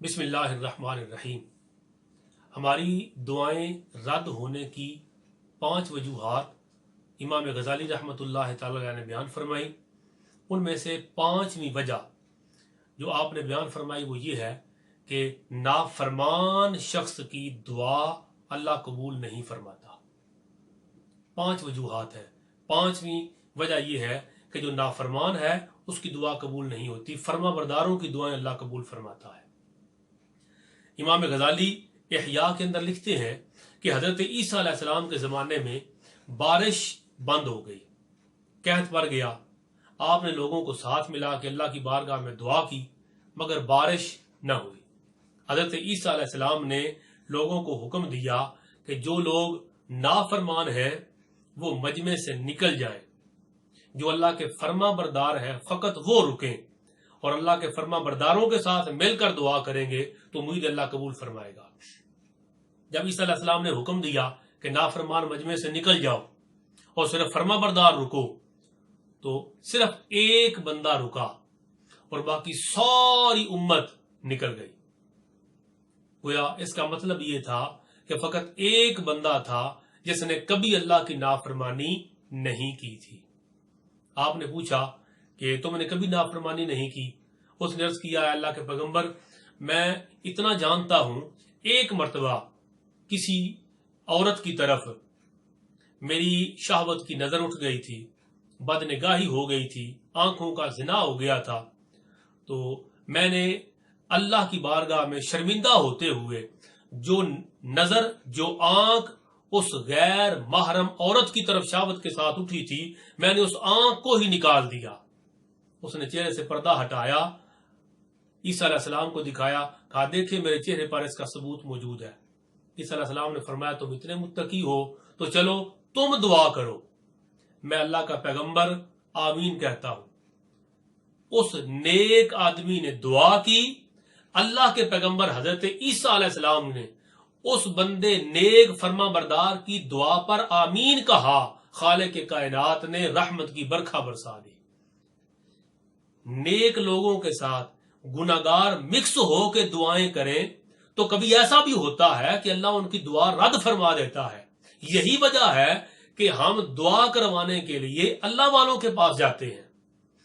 बिस्मिल्लाहिर्रहमानिर्रहीम। हमारी दुआएं रद्द होने की 5 वजूहात इमाम गज़ाली रहमतुल्लाह तआला अलैह ने बयान फरमाई। उनमें से 5वीं वजह जो आपने बयान फरमाई वो ये है कि नाफरमान शख्स की दुआ अल्लाह कबूल नहीं फरमाता। 5 वजूहात है। 5वीं वजह यह है कि जो नाफरमान है उसकी दुआ कबूल नहीं होती, फर्मा बरदारों की दुआएं अल्लाह कबूल फरमाता है। इमाम गज़ाली इहया के अंदर लिखते हैं कि हजरत ईसा अलैहिस्सलाम के ज़माने में बारिश बंद हो गई, कहत पड़ गया। आपने लोगों को साथ मिला के अल्लाह की बारगाह में दुआ की मगर बारिश न हुई। हजरत ईसा अलैहिस्सलाम ने लोगों को हुक्म दिया कि जो लोग नाफरमान हैं वो मजमे से निकल जाएं, जो अल्लाह के फर्मा बरदार है फकत वो रुकें और अल्लाह के फर्मा बरदारों के साथ मिलकर दुआ करेंगे तो उम्मीद अल्लाह कबूल फरमाएगा। जब ईसा अलैहिस्सलाम ने हुक्म दिया कि नाफरमान मजमे से निकल जाओ और सिर्फ फर्मा बरदार रुको, तो सिर्फ एक बंदा रुका और बाकी सारी उम्मत निकल गई। गोया इसका मतलब ये था कि फकत एक बंदा था जिसने कभी अल्लाह की नाफरमानी नहीं की थी। आपने पूछा कि तुमने कभी नाफरमानी नहीं की? उसने अर्ज किया, अल्लाह के पैगंबर, मैं इतना जानता हूं, एक मर्तबा किसी औरत की तरफ मेरी शहवत की नजर उठ गई थी, बदनिगाही हो गई थी, आंखों का जिना हो गया था, तो मैंने अल्लाह की बारगाह में शर्मिंदा होते हुए जो नजर, जो आंख उस गैर महरम औरत की तरफ शहवत के साथ उठी थी, मैंने उस आंख को ही निकाल दिया। उसने चेहरे से पर्दा हटाया, ईसा अलैहिस्सलाम को दिखाया, कहा देखिए मेरे चेहरे पर इसका सबूत मौजूद है। ईसा अलैहिस्सलाम ने फरमाया तुम इतने मुत्तकी हो तो चलो तुम दुआ करो। मैं अल्लाह का पैगंबर आमीन कहता हूं। उस नेक आदमी ने दुआ की। अल्लाह के पैगंबर हजरत ईसा अलैहिस्सलाम ने उस बंदे नेक फर्मा बरदार की दुआ पर आमीन कहा। खालिक के कायनात ने रहमत की बरखा बरसा दी। नेक लोगों के साथ गुनाहगार मिक्स हो के दुआएं करें तो कभी ऐसा भी होता है कि अल्लाह उनकी दुआ रद्द फरमा देता है। यही वजह है कि हम दुआ करवाने के लिए अल्लाह वालों के पास जाते हैं,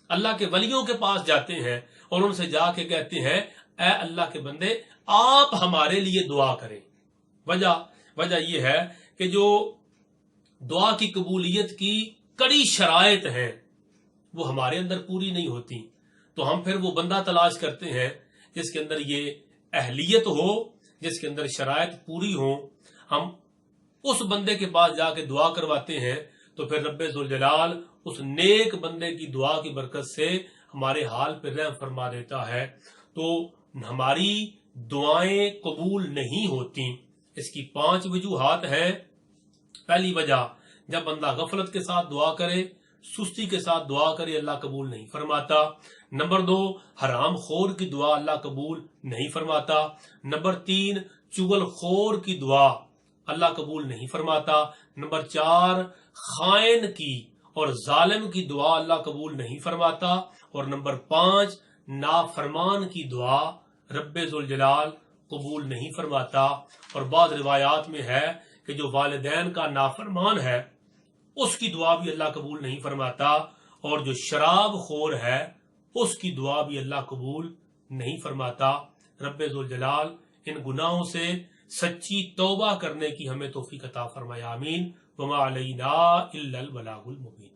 अल्लाह के वलियों के पास जाते हैं और उनसे जाके कहते हैं ऐ अल्लाह के बंदे आप हमारे लिए दुआ करें। वजह यह है कि जो दुआ की कबूलियत की कड़ी शराइत हैं वो हमारे अंदर पूरी नहीं होती, तो हम फिर वो बंदा तलाश करते हैं जिसके अंदर ये अहलियत हो, जिसके अंदर शराइत पूरी हो। हम उस बंदे के पास जाके दुआ करवाते हैं तो फिर रब्बे जुल जलाल उस नेक बंदे की दुआ की बरकत से हमारे हाल पर रहम फरमा देता है। तो हमारी दुआएं कबूल नहीं होती। इसकी 5 वजूहात हैं। पहली वजह, जब बंदा गफलत के साथ दुआ करे, सुस्ती के साथ दुआ करे, अल्लाह कबूल नहीं फरमाता। नंबर 2, हराम खोर की दुआ अल्लाह कबूल नहीं फरमाता। नंबर 3, चुगल खोर की दुआ अल्लाह कबूल नहीं फरमाता। नंबर 4, खाइन की और जालिम की दुआ अल्लाह कबूल नहीं फरमाता। और नंबर 5, नाफरमान की दुआ रब्बे जुल जलाल कबूल नहीं फरमाता। और बाद रिवायात में है कि जो वालिदैन का नाफरमान है उसकी दुआ भी अल्लाह कबूल नहीं फरमाता, और जो शराब खोर है उसकी दुआ भी अल्लाह कबूल नहीं फरमाता। रब्बे जुल जलाल इन गुनाहों से सच्ची तौबा करने की हमें तौफीक अता फरमाए। आमीन। वमा अलैना इल्लल बलागुल मुबीन।